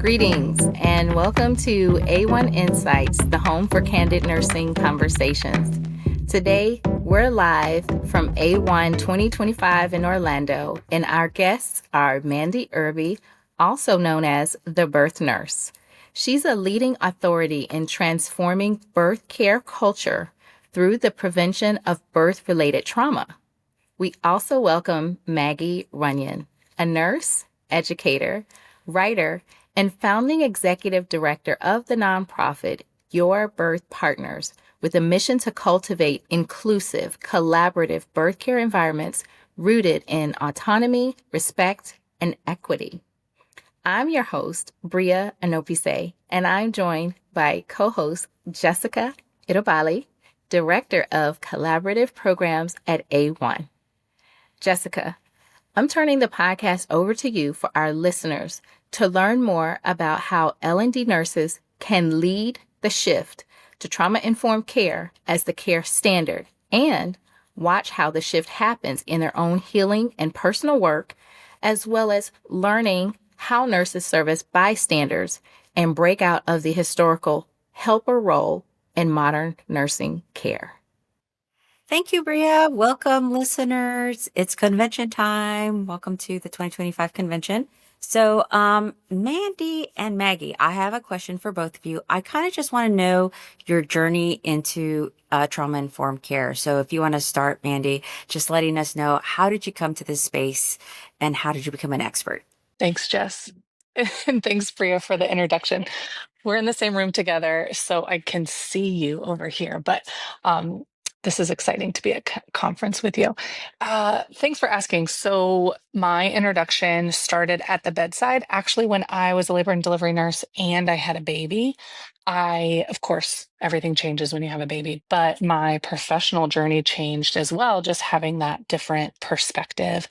Greetings and welcome to AWHONN Insights, the home for candid nursing conversations. Today, we're live from AWHONN 2025 in Orlando, and our guests are Mandy Irby, also known as the birth nurse. She's a leading authority in transforming birth care culture through the prevention of birth-related trauma. We also welcome Maggie Runyon, a nurse, educator, writer, and founding executive director of the nonprofit Your Birth Partners, with a mission to cultivate inclusive, collaborative birth care environments rooted in autonomy, respect, and equity. I'm your host, Bria Anopise, and I'm joined by co-host Jessica Idobali, Director of Collaborative Programs at AWHONN. Jessica, I'm turning the podcast over to you for our listeners to learn more about how L&D nurses can lead the shift to trauma-informed care as the care standard and watch how the shift happens in their own healing and personal work, as well as learning how nurses serve as bystanders and break out of the historical helper role in modern nursing care. Thank you, Bria. Welcome, listeners. It's convention time. Welcome to the 2025 convention. So, Mandy and Maggie, I have a question for both of you. I kind of just want to know your journey into trauma-informed care. So if you want to start, Mandy, just letting us know, how did you come to this space and how did you become an expert? Thanks, Jess. And thanks, Bria, for the introduction. We're in the same room together, so I can see you over here, but this is exciting to be at a conference with you. Thanks for asking. So my introduction started at the bedside, actually, when I was a labor and delivery nurse and I had a baby. Of course, everything changes when you have a baby, but my professional journey changed as well, just having that different perspective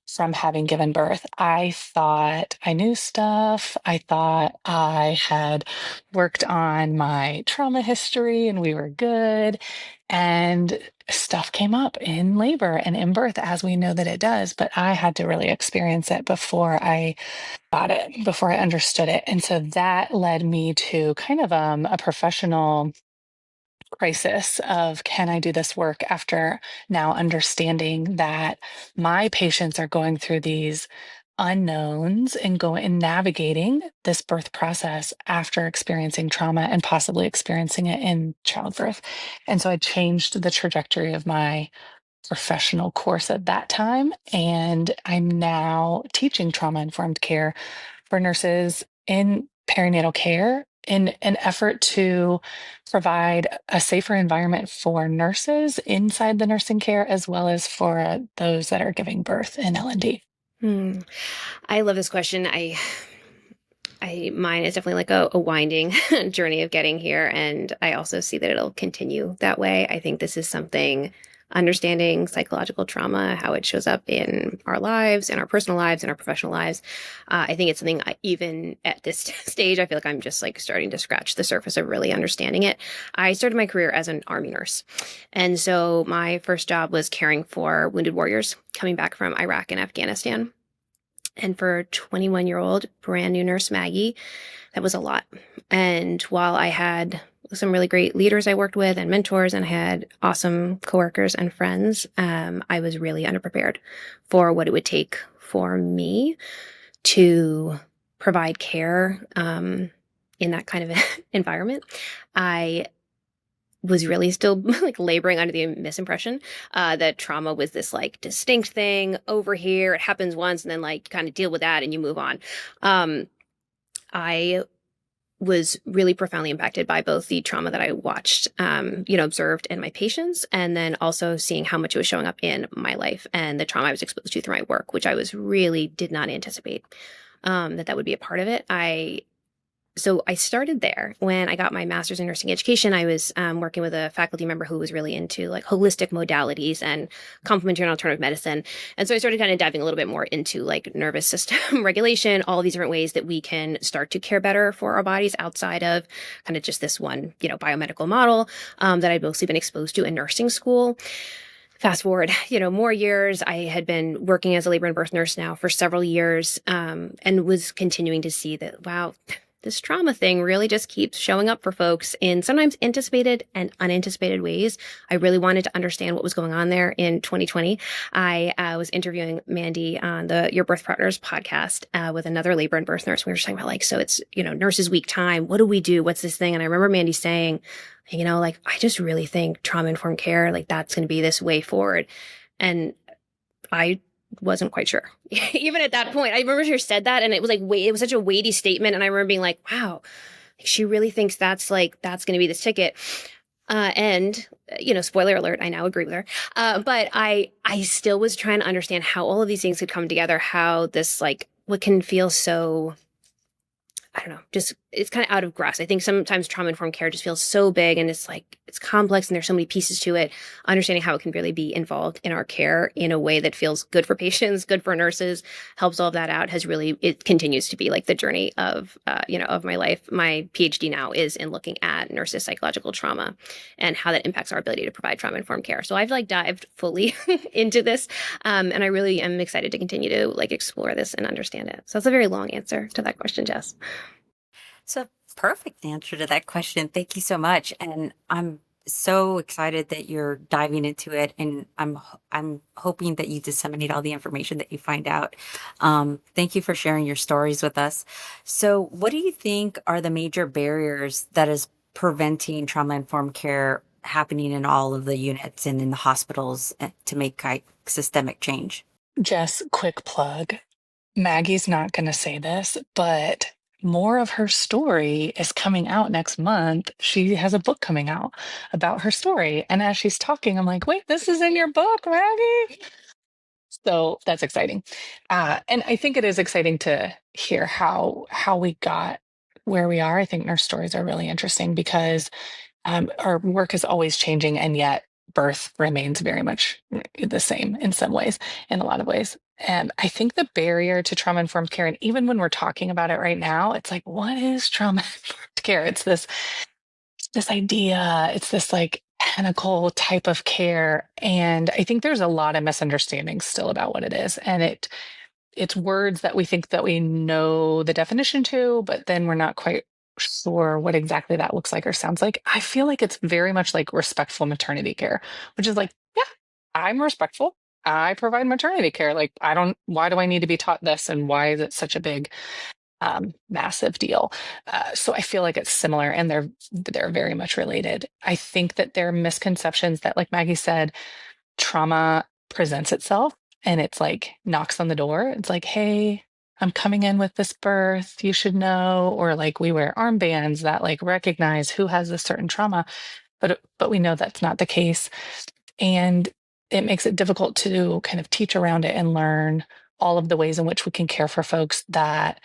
from having given birth. I thought I knew stuff. I thought I had worked on my trauma history and we were good. And stuff came up in labor and in birth, as we know that it does. But I had to really experience it before I got it, before I understood it. And so that led me to kind of a professional crisis of, can I do this work, after now understanding that my patients are going through these unknowns and going and navigating this birth process after experiencing trauma and possibly experiencing it in childbirth. And so I changed the trajectory of my professional course at that time. And I'm now teaching trauma informed care for nurses in perinatal care in an effort to provide a safer environment for nurses inside the nursing care, as well as for those that are giving birth in L&D. I love this question. Mine is definitely like a winding journey of getting here. And I also see that it'll continue that way. I think this is something, understanding psychological trauma, how it shows up in our lives, in our personal lives, in our professional lives. I think it's something even at this stage, I feel like I'm just like starting to scratch the surface of really understanding it. I started my career as an Army nurse. And so my first job was caring for wounded warriors coming back from Iraq and Afghanistan. And for 21-year-old brand new nurse Maggie, that was a lot. And while I had some really great leaders I worked with and mentors, and I had awesome coworkers and friends, I was really underprepared for what it would take for me to provide care in that kind of environment. I was really still like laboring under the misimpression that trauma was this like distinct thing over here. It happens once and then like kind of deal with that and you move on. I was really profoundly impacted by both the trauma that I watched, observed in my patients, and then also seeing how much it was showing up in my life and the trauma I was exposed to through my work, which I was really did not anticipate that would be a part of it. So I started there. When I got my master's in nursing education, I was working with a faculty member who was really into like holistic modalities and complementary and alternative medicine. And so I started kind of diving a little bit more into like nervous system regulation, all of these different ways that we can start to care better for our bodies outside of kind of just this one, biomedical model that I'd mostly been exposed to in nursing school. fast forward, more years. I had been working as a labor and birth nurse now for several years, and was continuing to see that, wow, this trauma thing really just keeps showing up for folks in sometimes anticipated and unanticipated ways. I really wanted to understand what was going on there. In 2020, I was interviewing Mandy on the Your Birth Partners podcast with another labor and birth nurse. We were just talking about so it's, Nurses Week time. What do we do? What's this thing? And I remember Mandy saying, I just really think trauma-informed care, that's going to be this way forward. And I wasn't quite sure. Even at that point, I remember she said that, and it was it was such a weighty statement. And I remember being like, wow, she really thinks that's going to be this ticket. And, spoiler alert, I now agree with her. But I still was trying to understand how all of these things could come together, how this, what can feel so, I don't know, just it's kind of out of grasp. I think sometimes trauma-informed care just feels so big, and it's it's complex, and there's so many pieces to it. Understanding how it can really be involved in our care in a way that feels good for patients, good for nurses, helps all of that out, it continues to be the journey of, of my life. My PhD now is in looking at nurses' psychological trauma and how that impacts our ability to provide trauma-informed care. So I've dived fully into this, and I really am excited to continue to explore this and understand it. So that's a very long answer to that question, Jess. It's a perfect answer to that question. Thank you so much. And I'm so excited that you're diving into it, and I'm hoping that you disseminate all the information that you find out. Thank you for sharing your stories with us. So what do you think are the major barriers that is preventing trauma-informed care happening in all of the units and in the hospitals to make systemic change? Jess, quick plug. Maggie's not going to say this, but more of her story is coming out next month. She has a book coming out about her story. And as she's talking, I'm like, wait, this is in your book, Maggie? So that's exciting. And I think it is exciting to hear how we got where we are. I think nurse stories are really interesting because our work is always changing, and yet birth remains very much the same in some ways, in a lot of ways. And I think the barrier to trauma-informed care, and even when we're talking about it right now, it's what is trauma-informed care? It's this idea, it's this pinnacle type of care. And I think there's a lot of misunderstandings still about what it is. And it's words that we think that we know the definition to, but then we're not quite sure what exactly that looks like or sounds like. I feel like it's very much like respectful maternity care, which is yeah, I'm respectful. I provide maternity care. Why do I need to be taught this? And why is it such a big, massive deal? So I feel like it's similar, and they're very much related. I think that there are misconceptions that, like Maggie said, trauma presents itself and it's knocks on the door. It's hey, I'm coming in with this birth, you should know. Or we wear armbands that recognize who has a certain trauma, but we know that's not the case. And it makes it difficult to kind of teach around it and learn all of the ways in which we can care for folks that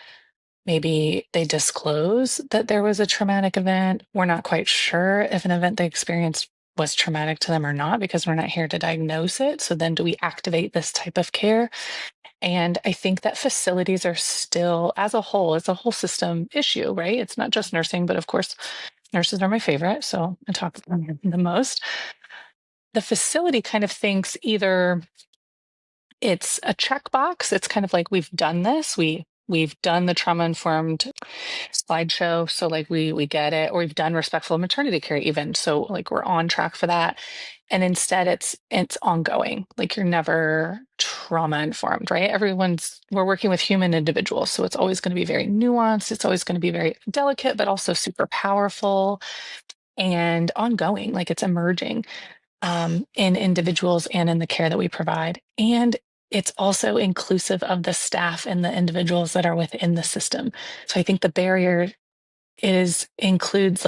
maybe they disclose that there was a traumatic event. We're not quite sure if an event they experienced was traumatic to them or not, because we're not here to diagnose it. So then do we activate this type of care? And I think that facilities are still, as a whole, it's a whole system issue, right? It's not just nursing, but of course, nurses are my favorite, so I talk about them the most. The facility kind of thinks either it's a checkbox. It's kind of we've done this. We've done the trauma-informed slideshow, so we get it. Or we've done respectful maternity care even, so we're on track for that. And instead it's ongoing. You're never trauma-informed, right? We're working with human individuals, so it's always going to be very nuanced. It's always going to be very delicate, but also super powerful and ongoing. It's emerging in individuals and in the care that we provide. And it's also inclusive of the staff and the individuals that are within the system. So I think the barrier includes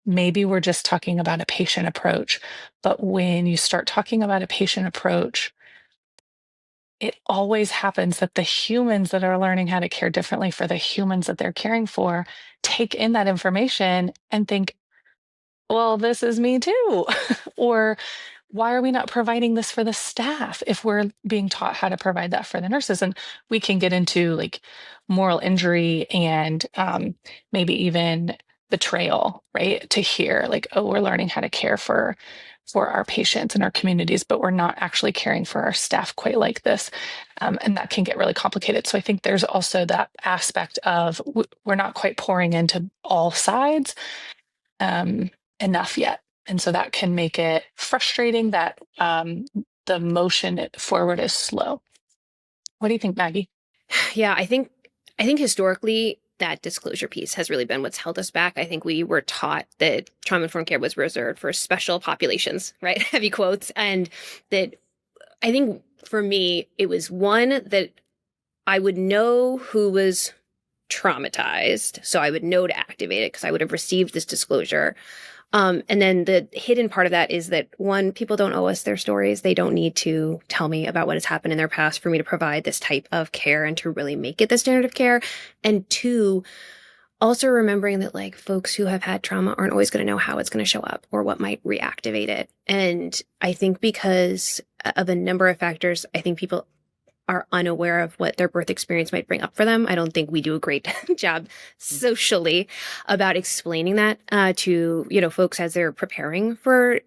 maybe we're just talking about a patient approach, but when you start talking about a patient approach, it always happens that the humans that are learning how to care differently for the humans that they're caring for take in that information and think, well, this is me too. Or why are we not providing this for the staff if we're being taught how to provide that for the nurses? And we can get into moral injury and maybe even betrayal, right? To hear oh, we're learning how to care for for our patients and our communities, but we're not actually caring for our staff quite like this. And that can get really complicated. So I think there's also that aspect of we're not quite pouring into all sides enough yet. And so that can make it frustrating that the motion forward is slow. What do you think, Maggie? Yeah, I think historically that disclosure piece has really been what's held us back. I think we were taught that trauma-informed care was reserved for special populations, right? Heavy quotes. And that I think for me, it was one that I would know who was traumatized. So I would know to activate it because I would have received this disclosure. And then the hidden part of that is that one, people don't owe us their stories. They don't need to tell me about what has happened in their past for me to provide this type of care and to really make it the standard of care. And two, also remembering that like folks who have had trauma aren't always going to know how it's going to show up or what might reactivate it. And I think because of a number of factors, I think people are unaware of what their birth experience might bring up for them. I don't think we do a great job socially about explaining that to, folks as they're preparing for,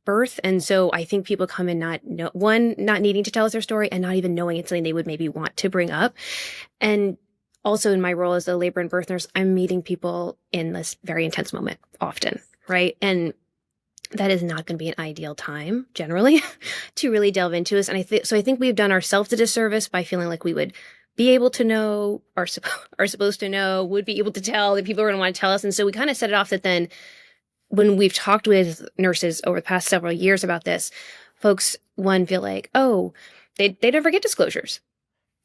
birth. And so I think people come in not needing to tell us their story and not even knowing it's something they would maybe want to bring up. And also in my role as a labor and birth nurse, I'm meeting people in this very intense moment often, right? And that is not going to be an ideal time generally to really delve into this. And I think we've done ourselves a disservice by feeling like we would be able to know, are supposed to know, would be able to tell, that people are going to want to tell us. And so we kind of set it off that then when we've talked with nurses over the past several years about this, folks, one, feel like, oh, they never get disclosures.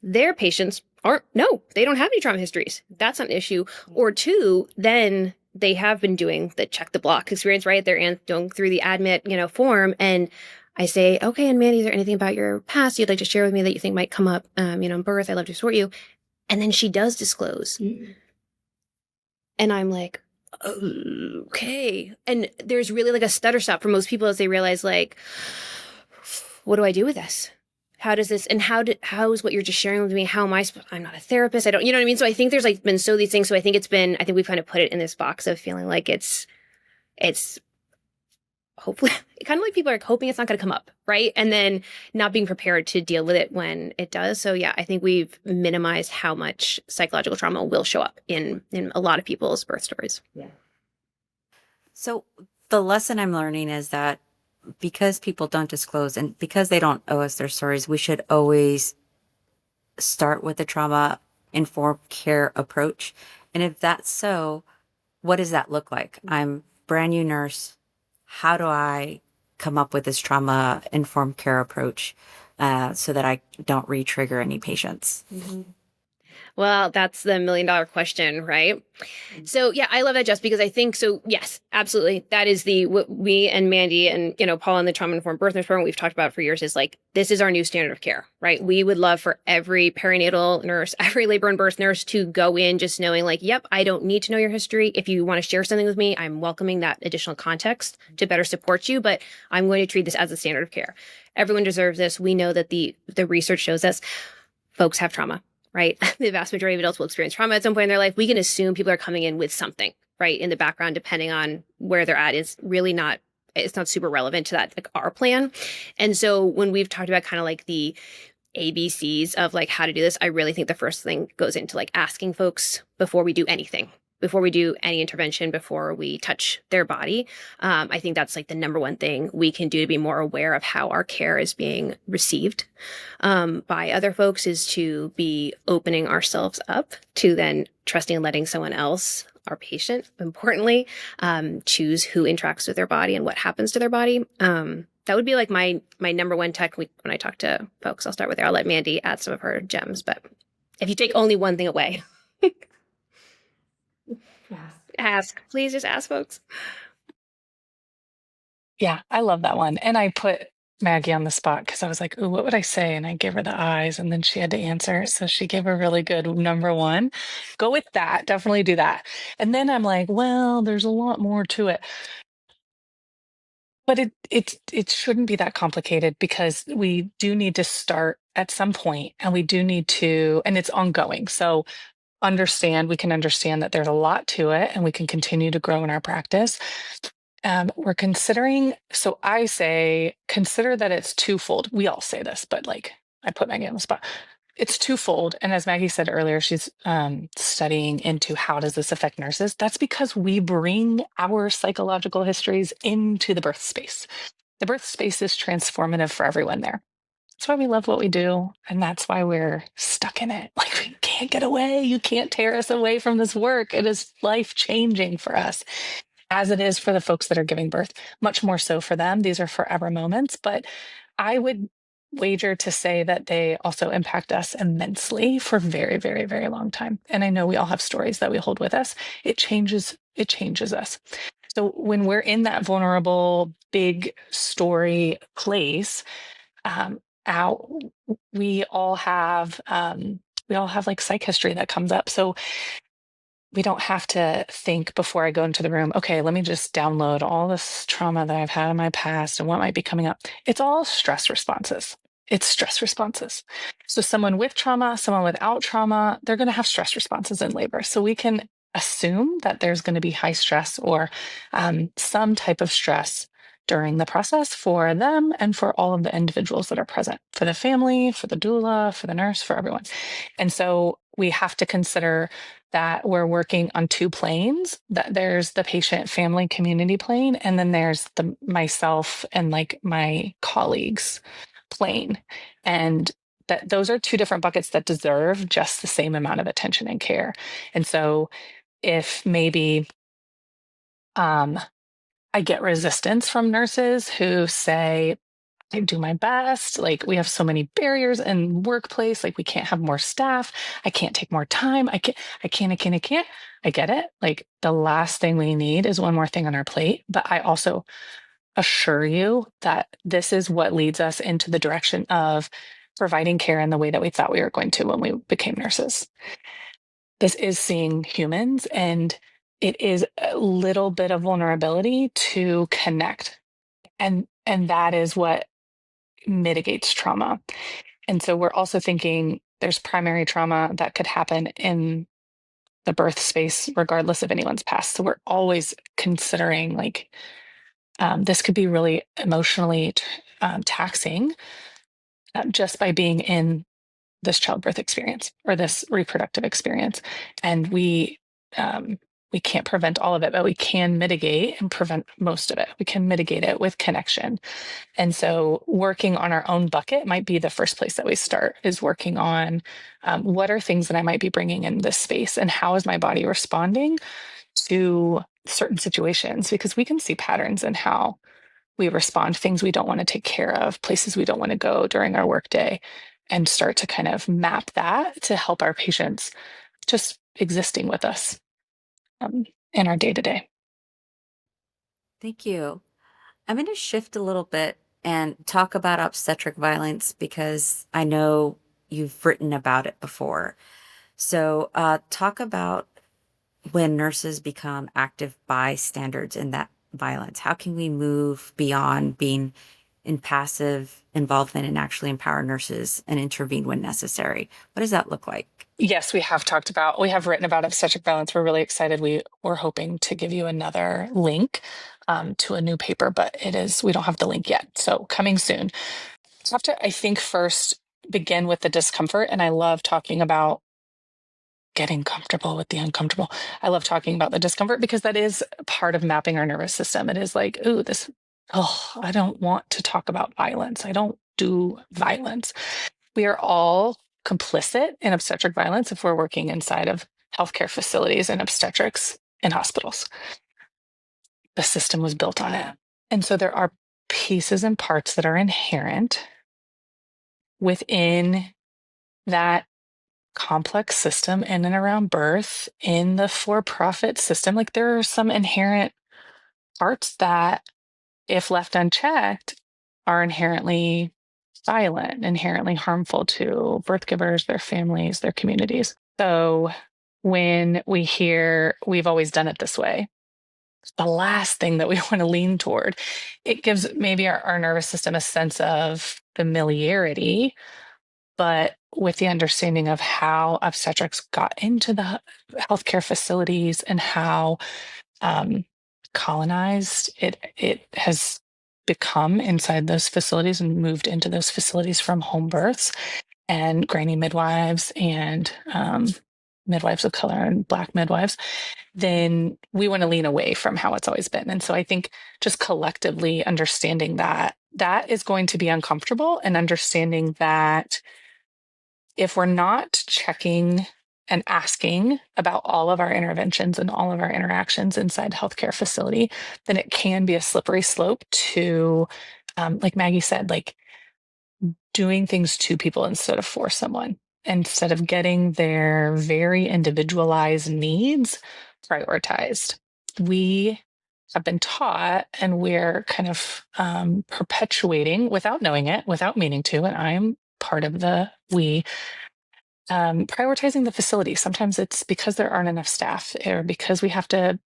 Their patients they don't have any trauma histories. That's not an issue. Or two, then they have been doing the check the block experience, right? They're going through the admit, form. And I say, okay, and Mandy, is there anything about your past you'd like to share with me that you think might come up, in birth? I'd love to support you. And then she does disclose. Mm-hmm. And I'm like, okay. And there's really like a stutter stop for most people as they realize like, what do I do with this? How does this, and how is what you're just sharing with me? How am I'm not a therapist. I don't, you know what I mean? So I think there's like been so these things. So I think we've kind of put it in this box of feeling like it's hopefully kind of like people are hoping it's not going to come up. Right. And then not being prepared to deal with it when it does. So yeah, I think we've minimized how much psychological trauma will show up in a lot of people's birth stories. Yeah. So the lesson I'm learning is that because people don't disclose and because they don't owe us their stories, we should always start with the trauma-informed care approach. And if that's so, what does that look like? I'm a brand new nurse. How do I come up with this trauma-informed care approach so that I don't re-trigger any patients? Mm-hmm. Well, that's the $1 million question, right? So yeah, I love that, Jess, because I think so. Yes, absolutely. That is what we and Mandy and, Paul and the trauma-informed birth nurse program we've talked about for years is like, this is our new standard of care, right? We would love for every perinatal nurse, every labor and birth nurse to go in just knowing like, yep, I don't need to know your history. If you want to share something with me, I'm welcoming that additional context to better support you, but I'm going to treat this as a standard of care. Everyone deserves this. We know that the research shows us folks have trauma. Right? The vast majority of adults will experience trauma at some point in their life. We can assume people are coming in with something, right? In the background, depending on where they're at, it's not super relevant to that, like our plan. And so when we've talked about kind of like the ABCs of like how to do this, I really think the first thing goes into like asking folks before we do anything, before we do any intervention, before we touch their body. I think that's like the number one thing we can do to be more aware of how our care is being received by other folks is to be opening ourselves up to then trusting and letting someone else, our patient, importantly, choose who interacts with their body and what happens to their body. That would be like my number one technique when I talk to folks. I'll start with there. I'll let Mandy add some of her gems. But if you take only one thing away, please just ask folks. Yeah, I love that one. And I put Maggie on the spot because I was like, ooh, what would I say? And I gave her the eyes and then she had to answer. So she gave a really good number one. Go with that. Definitely do that. And then I'm like, well, there's a lot more to it. But it shouldn't be that complicated because we do need to start at some point and we do need to, and it's ongoing. So we can understand that there's a lot to it and we can continue to grow in our practice. we're considering, so I say, consider that it's twofold. We all say this, but like I put Maggie on the spot. It's twofold. And as Maggie said earlier, she's studying into how does this affect nurses? That's because we bring our psychological histories into the birth space. The birth space is transformative for everyone there. That's why we love what we do. And that's why we're stuck in it. Like we can't get away. You can't tear us away from this work. It is life changing for us, as it is for the folks that are giving birth, much more so for them. These are forever moments, but I would wager to say that they also impact us immensely for very, very, very long time. And I know we all have stories that we hold with us. It changes us. So when we're in that vulnerable, big story place, out, we all have like psych history that comes up. So we don't have to think before I go into the room, okay, let me just download all this trauma that I've had in my past and what might be coming up. It's all stress responses. It's stress responses. So someone with trauma, someone without trauma, they're going to have stress responses in labor. So we can assume that there's going to be high stress or some type of stress during the process for them and for all of the individuals that are present, for the family, for the doula, for the nurse, for everyone. And so we have to consider that we're working on two planes, that there's the patient family community plane, and then there's the myself and like my colleagues plane. And that those are two different buckets that deserve just the same amount of attention and care. And so if maybe I get resistance from nurses who say, I do my best. Like we have so many barriers in workplace. Like we can't have more staff. I can't take more time. I can't. I get it. Like the last thing we need is one more thing on our plate. But I also assure you that this is what leads us into the direction of providing care in the way that we thought we were going to when we became nurses. This is seeing humans, and it is a little bit of vulnerability to connect. And that is what mitigates trauma. And so we're also thinking there's primary trauma that could happen in the birth space, regardless of anyone's past. So we're always considering like this could be really emotionally taxing just by being in this childbirth experience or this reproductive experience. And we can't prevent all of it, but we can mitigate and prevent most of it. We can mitigate it with connection. And so working on our own bucket might be the first place that we start, is working on what are things that I might be bringing in this space and how is my body responding to certain situations, because we can see patterns in how we respond to things we don't want to take care of, places we don't want to go during our workday, and start to kind of map that to help our patients just existing with us in our day to day. Thank you. I'm going to shift a little bit and talk about obstetric violence because I know you've written about it before. So, talk about when nurses become active bystanders in that violence. How can we move beyond being in passive involvement and actually empower nurses and intervene when necessary? What does that look like? Yes, we have written about obstetric violence. We're really excited. We're hoping to give you another link to a new paper, but we don't have the link yet. So coming soon. I have to, I think, first begin with the discomfort. And I love talking about getting comfortable with the uncomfortable. I love talking about the discomfort because that is part of mapping our nervous system. It is like, I don't want to talk about violence. I don't do violence. We are all complicit in obstetric violence if we're working inside of healthcare facilities and obstetrics in hospitals. The system was built on it. And so there are pieces and parts that are inherent within that complex system in and around birth in the for-profit system. Like there are some inherent parts that, if left unchecked, are inherently violent, inherently harmful to birth givers, their families, their communities. So when we hear we've always done it this way, the last thing that we want to lean toward, it gives maybe our nervous system a sense of familiarity, but with the understanding of how obstetrics got into the healthcare facilities and how colonized, it has become inside those facilities and moved into those facilities from home births and granny midwives and midwives of color and Black midwives, then we want to lean away from how it's always been. And so I think just collectively understanding that that is going to be uncomfortable, and understanding that if we're not checking and asking about all of our interventions and all of our interactions inside the healthcare facility, then it can be a slippery slope to, like Maggie said, like doing things to people instead of for someone, instead of getting their very individualized needs prioritized. We have been taught, and we're kind of perpetuating without knowing it, without meaning to, and I'm part of the we, prioritizing the facility. Sometimes it's because there aren't enough staff, or because we have to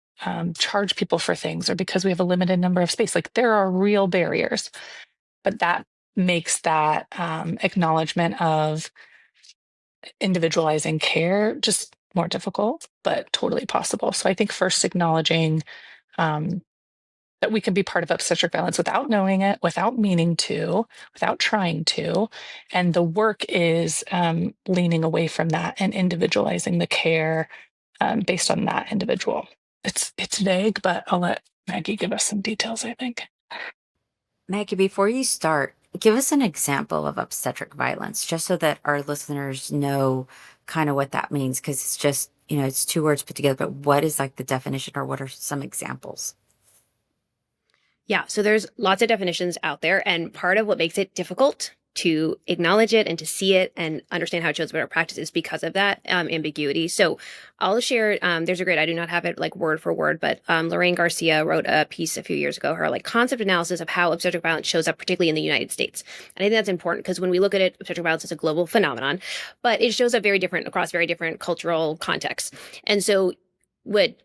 charge people for things, or because we have a limited number of space. Like, there are real barriers, but that makes that acknowledgement of individualizing care just more difficult, but totally possible. So I think first acknowledging that we can be part of obstetric violence without knowing it, without meaning to, without trying to. And the work is leaning away from that and individualizing the care based on that individual. It's vague, but I'll let Maggie give us some details, I think. Maggie, before you start, give us an example of obstetric violence, just so that our listeners know kind of what that means, because it's just, it's two words put together, but what is like the definition, or what are some examples? Yeah, so there's lots of definitions out there, and part of what makes it difficult to acknowledge it and to see it and understand how it shows up in our practice is because of that ambiguity. So I'll share, there's a great, I do not have it like word for word, but Lorraine Garcia wrote a piece a few years ago, her like concept analysis of how obstetric violence shows up, particularly in the United States. And I think that's important because when we look at it, obstetric violence is a global phenomenon, but it shows up very different across very different cultural contexts. And so what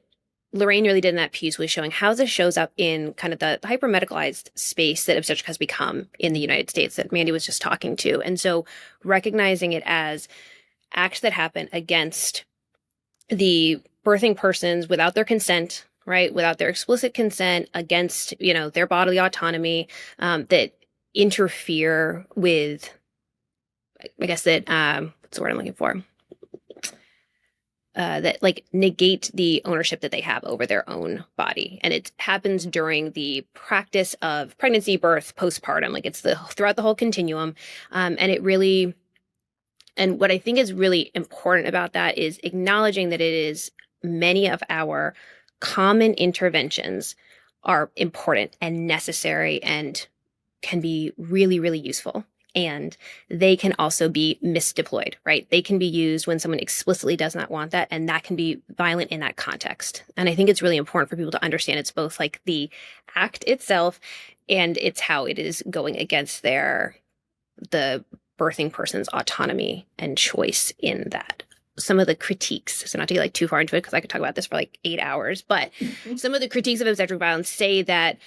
Lorraine really did in that piece was showing how this shows up in kind of the hyper-medicalized space that obstetric has become in the United States that Mandy was just talking to. And so recognizing it as acts that happen against the birthing persons without their consent, right? Without their explicit consent, against, their bodily autonomy, that interfere with, I guess that, what's the word I'm looking for? That like negate the ownership that they have over their own body. And it happens during the practice of pregnancy, birth, postpartum. Like, it's throughout the whole continuum. And what I think is really important about that is acknowledging that it is many of our common interventions are important and necessary and can be really, really useful. And they can also be misdeployed, right? They can be used when someone explicitly does not want that, and that can be violent in that context. And I think it's really important for people to understand it's both like the act itself, and it's how it is going against the birthing person's autonomy and choice in that. Some of the critiques, so not to get like too far into it, because I could talk about this for like 8 hours, but some of the critiques of obstetric violence say that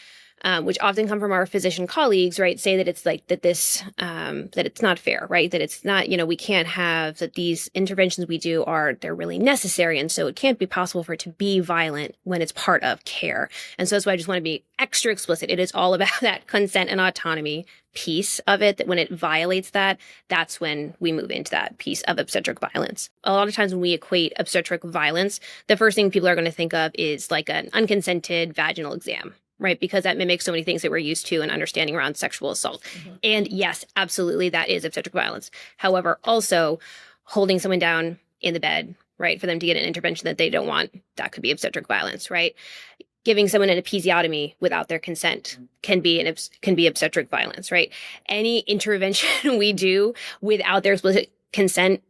which often come from our physician colleagues, right, say that it's like that this, that it's not fair, right, that it's not, we can't have that these interventions we do they're really necessary. And so it can't be possible for it to be violent when it's part of care. And so that's why I just want to be extra explicit. It is all about that consent and autonomy piece of it, that when it violates that, that's when we move into that piece of obstetric violence. A lot of times when we equate obstetric violence, the first thing people are going to think of is like an unconsented vaginal exam, right? Because that mimics so many things that we're used to and understanding around sexual assault. Mm-hmm. And yes, absolutely, that is obstetric violence. However, also holding someone down in the bed, right, for them to get an intervention that they don't want, that could be obstetric violence, right? Giving someone an episiotomy without their consent can be obstetric violence, right? Any intervention we do without their explicit consent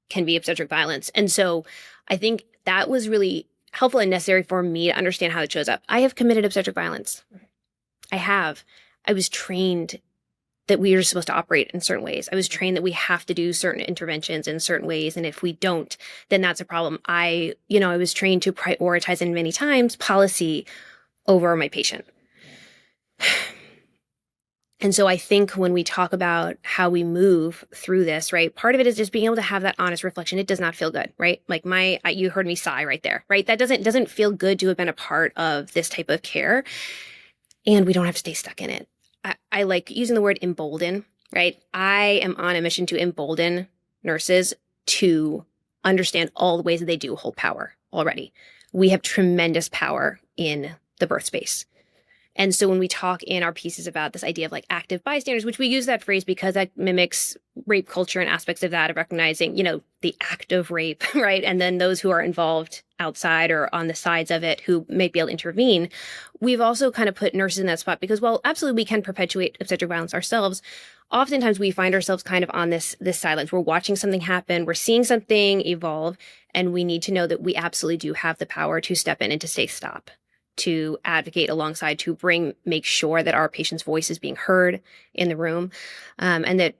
can be obstetric violence. And so I think that was really helpful and necessary for me to understand how it shows up. I have committed obstetric violence. I was trained that we are supposed to operate in certain ways. I was trained that we have to do certain interventions in certain ways. And if we don't, then that's a problem. I was trained to prioritize, and many times, policy over my patient. And so I think when we talk about how we move through this, right, part of it is just being able to have that honest reflection. It does not feel good, right? Like you heard me sigh right there, right? That doesn't feel good to have been a part of this type of care. And we don't have to stay stuck in it. I like using the word embolden, right? I am on a mission to embolden nurses to understand all the ways that they do hold power already. We have tremendous power in the birth space. And so when we talk in our pieces about this idea of like active bystanders, which we use that phrase because that mimics rape culture and aspects of that, of recognizing, the act of rape, right? And then those who are involved outside or on the sides of it who may be able to intervene. We've also kind of put nurses in that spot because, well, absolutely we can perpetuate obstetric violence ourselves. Oftentimes we find ourselves kind of on this silence. We're watching something happen, we're seeing something evolve, and we need to know that we absolutely do have the power to step in and to say stop, to advocate alongside, to make sure that our patient's voice is being heard in the room. And that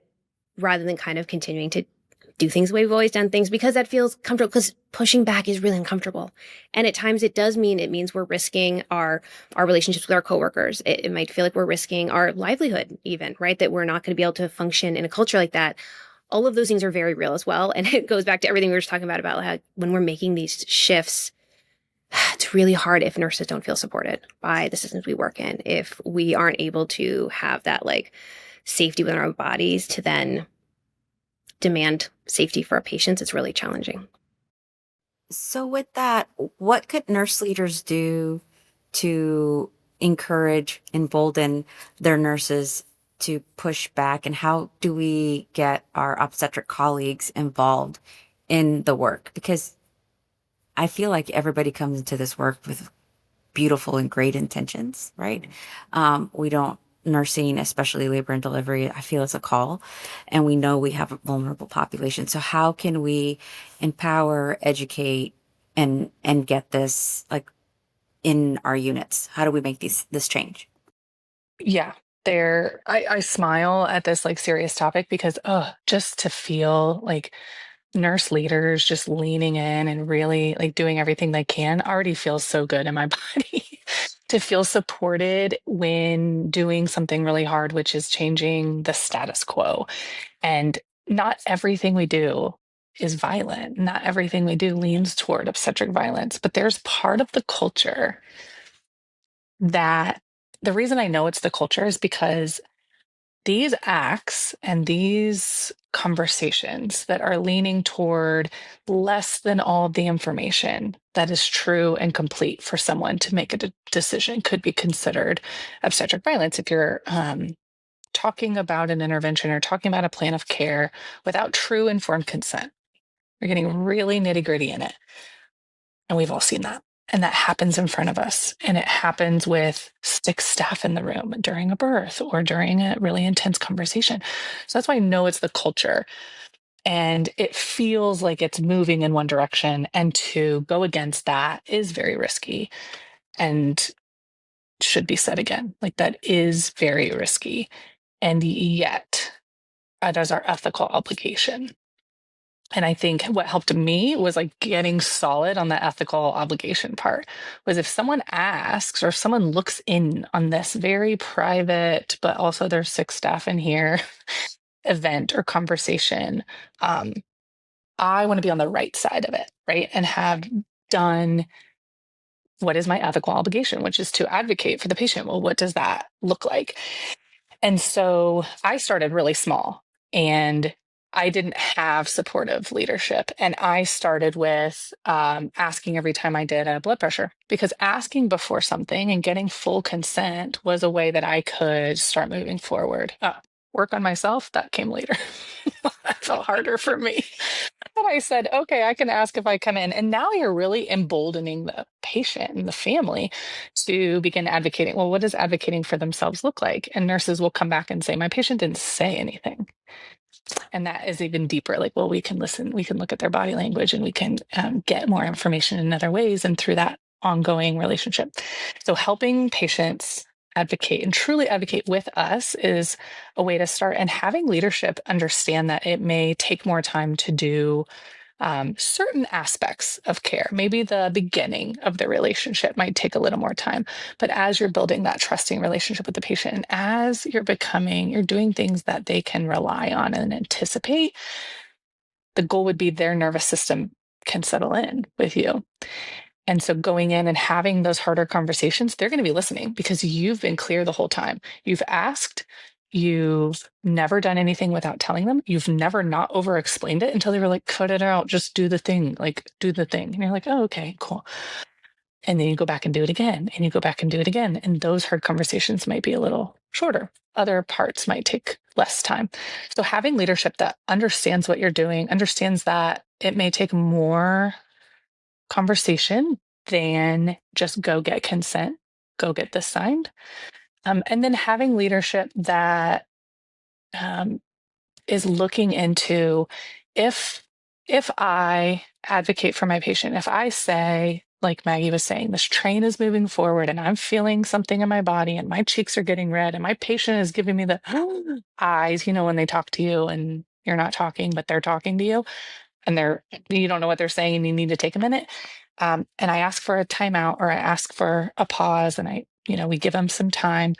rather than kind of continuing to do things the way we've always done things because that feels comfortable, because pushing back is really uncomfortable. And at times it means we're risking our relationships with our coworkers. It might feel like we're risking our livelihood even, right? That we're not going to be able to function in a culture like that. All of those things are very real as well. And it goes back to everything we were just talking about how when we're making these shifts, it's really hard if nurses don't feel supported by the systems we work in, if we aren't able to have that like safety within our bodies to then demand safety for our patients. It's really challenging. So with that, what could nurse leaders do to encourage, embolden their nurses to push back? And how do we get our obstetric colleagues involved in the work? Because I feel like everybody comes into this work with beautiful and great intentions, right? Nursing, especially labor and delivery, I feel it's a call, and we know we have a vulnerable population. So how can we empower, educate, and get this like in our units? How do we make this change? Yeah. I smile at this like serious topic because just to feel like nurse leaders just leaning in and really like doing everything they can already feels so good in my body. To feel supported when doing something really hard, which is changing the status quo. And not everything we do is violent. Not everything we do leans toward obstetric violence, but there's part of the culture that the reason I know it's the culture is because these acts and these conversations that are leaning toward less than all of the information that is true and complete for someone to make a decision could be considered obstetric violence. If you're talking about an intervention or talking about a plan of care without true informed consent, you're getting really nitty gritty in it. And we've all seen that. And that happens in front of us. And it happens with 6 staff in the room during a birth or during a really intense conversation. So that's why I know it's the culture. And it feels like it's moving in one direction. And to go against that is very risky and should be said again. Like that is very risky. And yet, that is our ethical obligation. And I think what helped me was like getting solid on the ethical obligation part was if someone asks or if someone looks in on this very private, but also there's 6 staff in here event or conversation, I want to be on the right side of it, right? And have done what is my ethical obligation, which is to advocate for the patient. Well, what does that look like? And so I started really small and I didn't have supportive leadership. And I started with asking every time I did a blood pressure, because asking before something and getting full consent was a way that I could start moving forward. Work on myself, that came later. That felt harder for me. But I said, okay, I can ask if I come in. And now you're really emboldening the patient and the family to begin advocating. Well, what does advocating for themselves look like? And nurses will come back and say, my patient didn't say anything. And that is even deeper. Like, well, we can listen, we can look at their body language and we can get more information in other ways. And through that ongoing relationship. So helping patients advocate and truly advocate with us is a way to start, and having leadership understand that it may take more time to do certain aspects of care. Maybe the beginning of the relationship might take a little more time, but as you're building that trusting relationship with the patient, and as you're doing things that they can rely on and anticipate, the goal would be their nervous system can settle in with you. And so going in and having those harder conversations, they're going to be listening because you've been clear the whole time. You've asked, you've never done anything without telling them. You've never not over explained it until they were like, cut it out, just do the thing, like do the thing. And you're like, oh, okay, cool. And then you go back and do it again, and you go back and do it again. And those hard conversations might be a little shorter. Other parts might take less time. So having leadership that understands what you're doing, understands that it may take more conversation than just go get consent, go get this signed. And then having leadership that is looking into if I advocate for my patient, if I say, like Maggie was saying, this train is moving forward and I'm feeling something in my body and my cheeks are getting red and my patient is giving me the eyes, when they talk to you and you're not talking, but they're talking to you and you don't know what they're saying and you need to take a minute. And I ask for a timeout or I ask for a pause and we give them some time.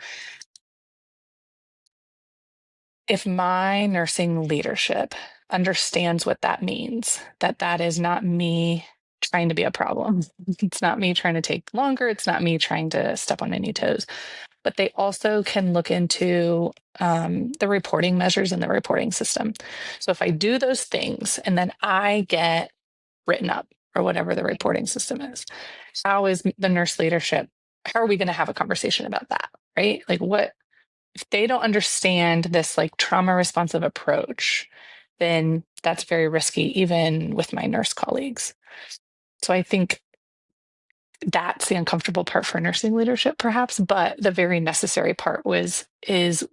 If my nursing leadership understands what that means, that is not me trying to be a problem. It's not me trying to take longer. It's not me trying to step on any toes. But they also can look into the reporting measures in the reporting system. So if I do those things and then I get written up or whatever the reporting system is, how is the nurse leadership? How are we going to have a conversation about that? Right? Like what? If they don't understand this like trauma responsive approach, then that's very risky, even with my nurse colleagues. So I think that's the uncomfortable part for nursing leadership, perhaps, but the very necessary part is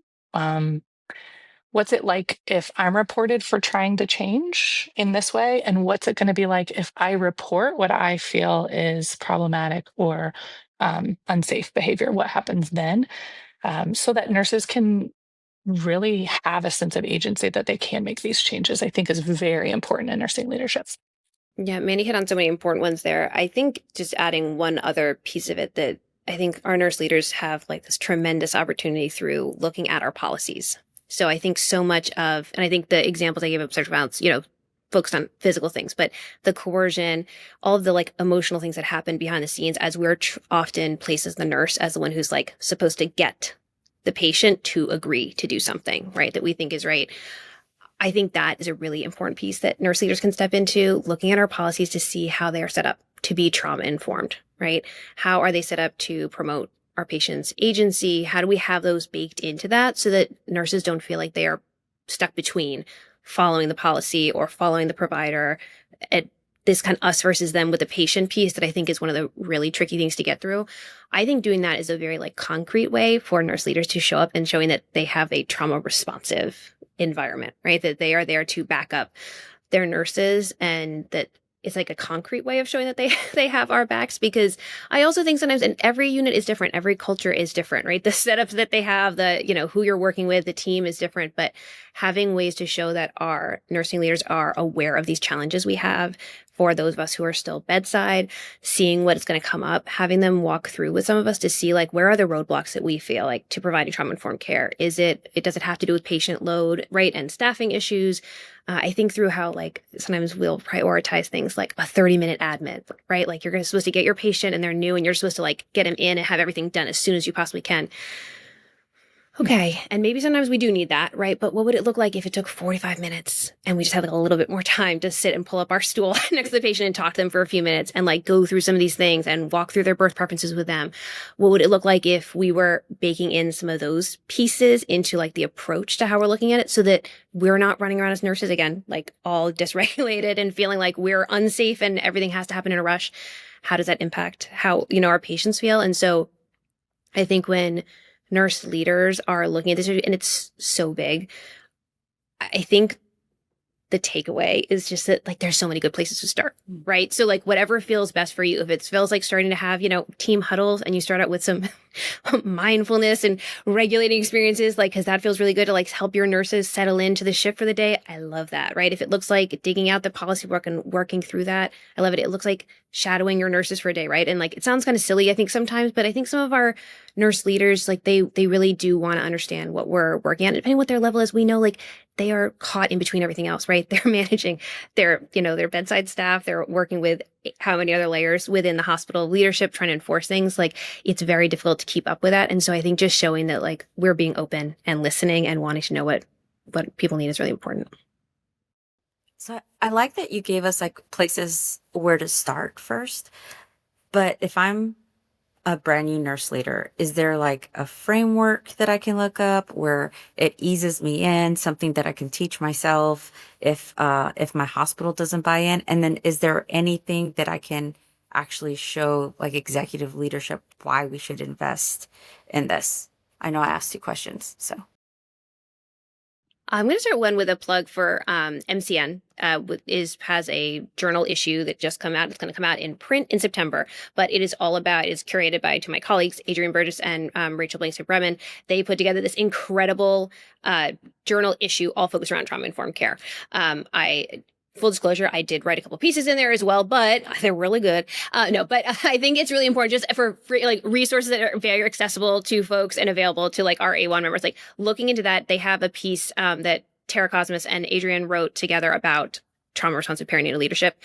what's it like if I'm reported for trying to change in this way, and what's it going to be like if I report what I feel is problematic or unsafe behavior? What happens then? So that nurses can really have a sense of agency that they can make these changes, I think is very important in nursing leadership. Yeah, Mandy hit on so many important ones there. I think just adding one other piece of it that I think our nurse leaders have like this tremendous opportunity through looking at our policies. So I think so much of, and I think the examples I gave of obstetric violence, focused on physical things, but the coercion, all of the like emotional things that happen behind the scenes as we're often placed as the nurse as the one who's like supposed to get the patient to agree to do something, right, that we think is right. I think that is a really important piece that nurse leaders can step into, looking at our policies to see how they are set up to be trauma informed, right? How are they set up to promote our patient's agency? How do we have those baked into that so that nurses don't feel like they are stuck between following the policy or following the provider at this kind of us versus them with the patient piece that I think is one of the really tricky things to get through. I think doing that is a very like concrete way for nurse leaders to show up and showing that they have a trauma responsive environment, right? That they are there to back up their nurses and that it's like a concrete way of showing that they have our backs, because I also think sometimes, and every unit is different, every culture is different, right? The setups that they have, who you're working with, the team is different, but having ways to show that our nursing leaders are aware of these challenges we have for those of us who are still bedside, seeing what is going to come up, having them walk through with some of us to see like, where are the roadblocks that we feel like to providing trauma-informed care? Does it have to do with patient load, right? And staffing issues? I think through how like sometimes we'll prioritize things like a 30-minute admit, right? Like you're supposed to get your patient and they're new and you're supposed to like get them in and have everything done as soon as you possibly can. Okay. And maybe sometimes we do need that, right? But what would it look like if it took 45 minutes and we just had like a little bit more time to sit and pull up our stool next to the patient and talk to them for a few minutes and like go through some of these things and walk through their birth preferences with them? What would it look like if we were baking in some of those pieces into like the approach to how we're looking at it so that we're not running around as nurses again, like all dysregulated and feeling like we're unsafe and everything has to happen in a rush? How does that impact how, our patients feel? And so I think when nurse leaders are looking at this, and it's so big, I think the takeaway is just that like there's so many good places to start, right? So like whatever feels best for you, if it feels like starting to have, team huddles and you start out with some mindfulness and regulating experiences, like, because that feels really good to like help your nurses settle into the shift for the day. I love that, right? If it looks like digging out the policy work and working through that, I love it. It looks like shadowing your nurses for a day, right? And like, it sounds kind of silly, I think sometimes, but I think some of our nurse leaders, like they really do want to understand what we're working on, depending what their level is. We know like they are caught in between everything else, right? They're managing their bedside staff. They're working with how many other layers within the hospital leadership, trying to enforce things. Like, it's very difficult to keep up with that. And so I think just showing that like we're being open and listening and wanting to know what people need is really important. So I like that you gave us like places where to start first. But if I'm a brand new nurse leader, is there like a framework that I can look up where it eases me in, something that I can teach myself if my hospital doesn't buy in? And then is there anything that I can actually show like executive leadership why we should invest in this? I know I asked 2 questions, so. I'm going to start one with a plug for MCN. Has a journal issue that just come out. It's going to come out in print in September, but it's curated by two of my colleagues, Adrian Burgess and Rachel Blaser-Bremen. They put together this incredible journal issue, all focused around trauma-informed care. Full disclosure, I did write a couple pieces in there as well, but they're really good. But I think it's really important just for free, like resources that are very accessible to folks and available to like our AWHONN members. Like looking into that, they have a piece that Tara Cosmas and Adrian wrote together about trauma responsive perinatal leadership.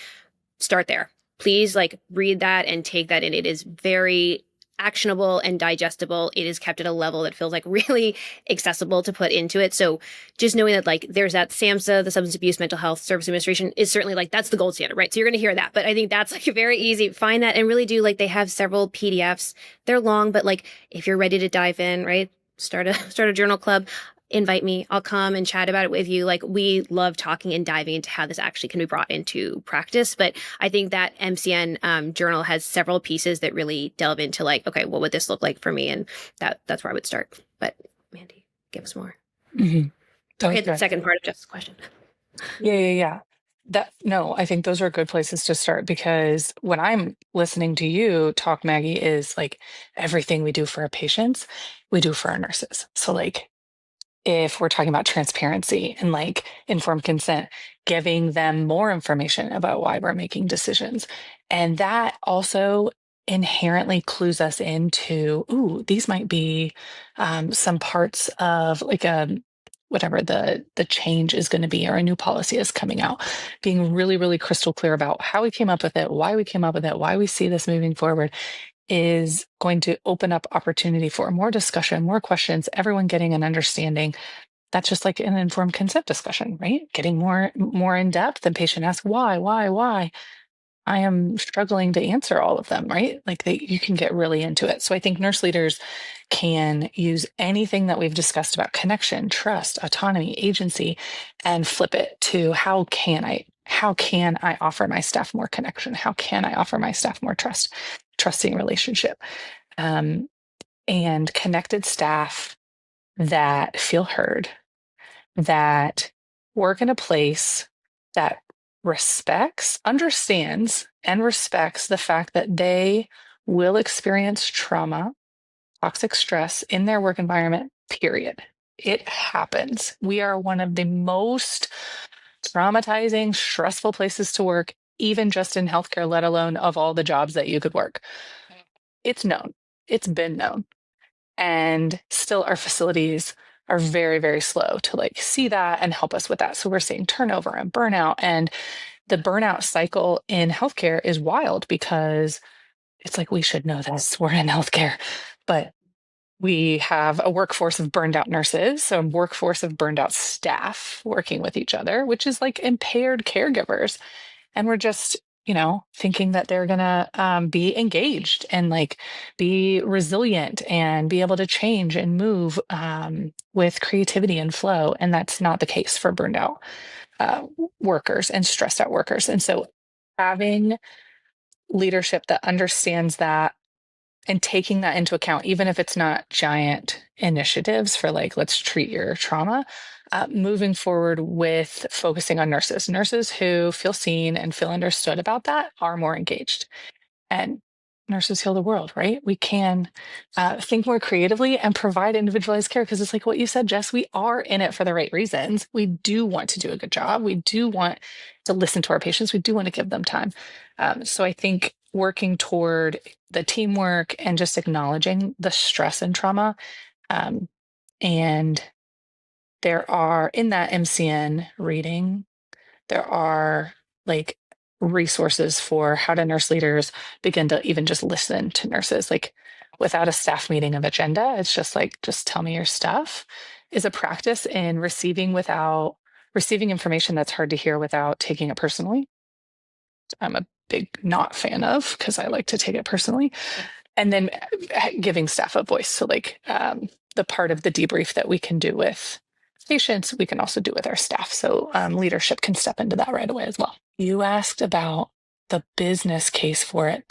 Start there. Please like read that and take that in. It is very actionable and digestible. It is kept at a level that feels like really accessible to put into it. So just knowing that like there's that SAMHSA, the Substance Abuse Mental Health Service Administration, is certainly like that's the gold standard, right? So you're going to hear that. But I think that's like very easy. Find that and really do like they have several PDFs. They're long, but like if you're ready to dive in, right? Start a journal club. Invite me. I'll come and chat about it with you. Like we love talking and diving into how this actually can be brought into practice. But I think that MCN journal has several pieces that really delve into like, okay, what would this look like for me? And that's where I would start. But Mandy, give us more. Mm-hmm. Okay, the second part of Jeff's question. Yeah. I think those are good places to start, because when I'm listening to you talk, Maggie, is like everything we do for our patients, we do for our nurses. So like, if we're talking about transparency and like informed consent, giving them more information about why we're making decisions. And that also inherently clues us into, these might be some parts of like whatever the change is going to be, or a new policy is coming out, being really, really crystal clear about how we came up with it, why we came up with it, why we see this moving forward, is going to open up opportunity for more discussion, more questions, everyone getting an understanding. That's just like an informed consent discussion, right? Getting more in depth, and patient asks why. I am struggling to answer all of them, right? Like you can get really into it. So I think nurse leaders can use anything that we've discussed about connection, trust, autonomy, agency, and flip it to how can I offer my staff more connection? How can I offer my staff more trusting relationship, and connected staff that feel heard, that work in a place that understands and respects the fact that they will experience trauma, toxic stress in their work environment, period. It happens. We are one of the most traumatizing, stressful places to work, even just in healthcare, let alone of all the jobs that you could work. It's known. It's been known. And still our facilities are very, very slow to like see that and help us with that. So we're seeing turnover and burnout, and the burnout cycle in healthcare is wild, because it's like, we should know this. We're in healthcare, but we have a workforce of burned out nurses, so a workforce of burned out staff working with each other, which is like impaired caregivers. And we're just, thinking that they're going to be engaged and like be resilient and be able to change and move with creativity and flow. And that's not the case for burned out workers and stressed out workers. And so having leadership that understands that and taking that into account, even if it's not giant initiatives for like, let's treat your trauma, moving forward with focusing on nurses who feel seen and feel understood about that are more engaged. And nurses heal the world, right? We can think more creatively and provide individualized care, because it's like what you said, Jess, we are in it for the right reasons. We do want to do a good job. We do want to listen to our patients. We do want to give them time. So I think working toward the teamwork and just acknowledging the stress and trauma. And there are, in that MCN reading, there are like resources for how do nurse leaders begin to even just listen to nurses, like without a staff meeting of agenda. It's just like, just tell me your stuff, is a practice in receiving information that's hard to hear without taking it personally. I'm a big not fan of, because I like to take it personally. And then giving staff a voice. So like the part of the debrief that we can do with patients, we can also do with our staff. So leadership can step into that right away as well. You asked about the business case for it.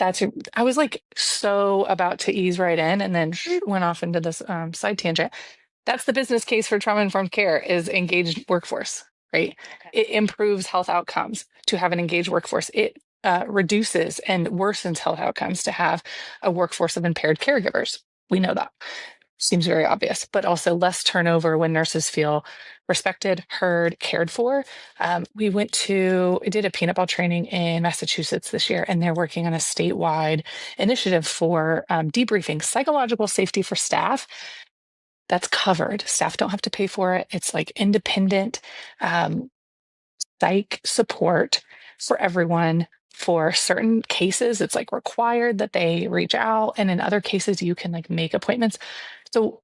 I was like so about to ease right in, and then went off into this side tangent. That's the business case for trauma-informed care, is engaged workforce, right? Okay. It improves health outcomes to have an engaged workforce. It reduces and worsens health outcomes to have a workforce of impaired caregivers. We know that. Seems very obvious, but also less turnover when nurses feel respected, heard, cared for. We did a peanut ball training in Massachusetts this year, and they're working on a statewide initiative for debriefing psychological safety for staff. That's covered. Staff don't have to pay for it. It's like independent psych support for everyone. For certain cases, it's like required that they reach out. And in other cases, you can like make appointments. So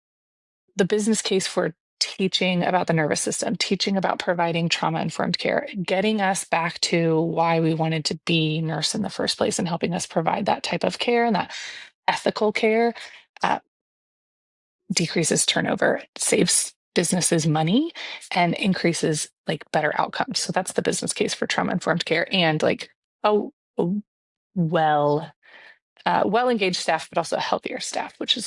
the business case for teaching about the nervous system, teaching about providing trauma-informed care, getting us back to why we wanted to be nurse in the first place, and helping us provide that type of care and that ethical care, decreases turnover, saves businesses money, and increases like better outcomes. So that's the business case for trauma-informed care, and like a well engaged staff, but also a healthier staff, which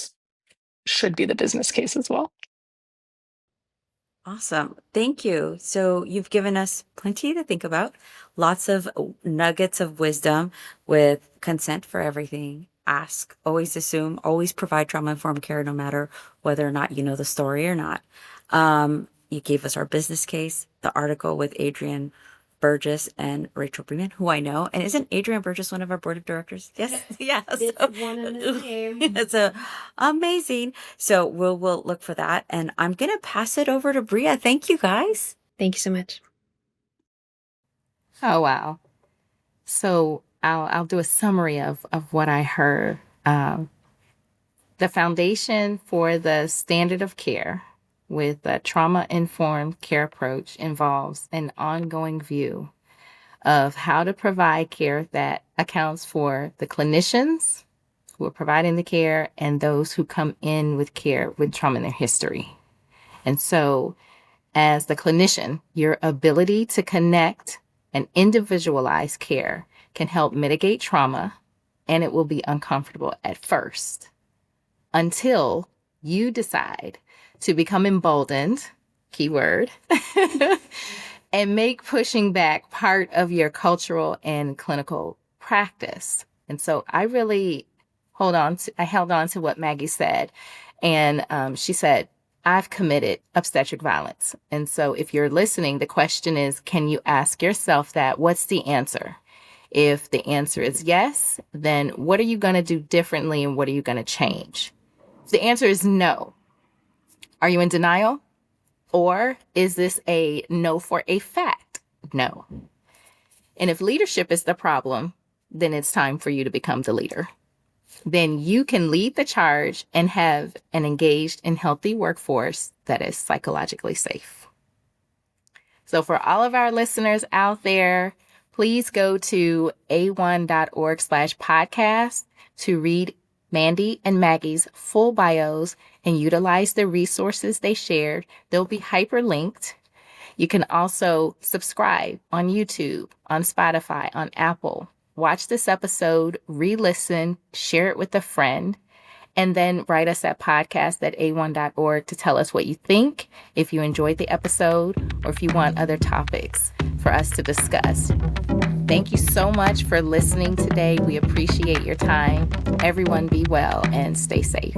should be the business case as well. Awesome. Thank you. So you've given us plenty to think about, lots of nuggets of wisdom with consent for everything. Ask, always assume, always provide trauma-informed care, no matter whether or not you know the story or not. You gave us our business case, the article with Adrian Burgess and Rachel Breman, who I know. And isn't Adrian Burgess one of our board of directors? Yes. Yeah. It's one and the same. It's amazing. So we'll look for that. And I'm going to pass it over to Bria. Thank you, guys. Thank you so much. Oh, wow. So I'll do a summary of what I heard. The foundation for the standard of care with a trauma-informed care approach involves an ongoing view of how to provide care that accounts for the clinicians who are providing the care and those who come in with care with trauma in their history. And so as the clinician, your ability to connect and individualize care can help mitigate trauma, and it will be uncomfortable at first until you decide to become emboldened, keyword, and make pushing back part of your cultural and clinical practice. And so I really held on to what Maggie said. And she said, I've committed obstetric violence. And so if you're listening, the question is, can you ask yourself that? What's the answer? If the answer is yes, then what are you going to do differently, and what are you going to change? If the answer is no, are you in denial? Or is this a no for a fact? No. And if leadership is the problem, then it's time for you to become the leader. Then you can lead the charge and have an engaged and healthy workforce that is psychologically safe. So for all of our listeners out there, please go to awhon.org/podcast to read Mandy and Maggie's full bios and utilize the resources they shared. They'll be hyperlinked. You can also subscribe on YouTube, on Spotify, on Apple. Watch this episode, re-listen, share it with a friend, and then write us at podcast@awhon.org to tell us what you think, if you enjoyed the episode, or if you want other topics for us to discuss. Thank you so much for listening today. We appreciate your time. Everyone be well and stay safe.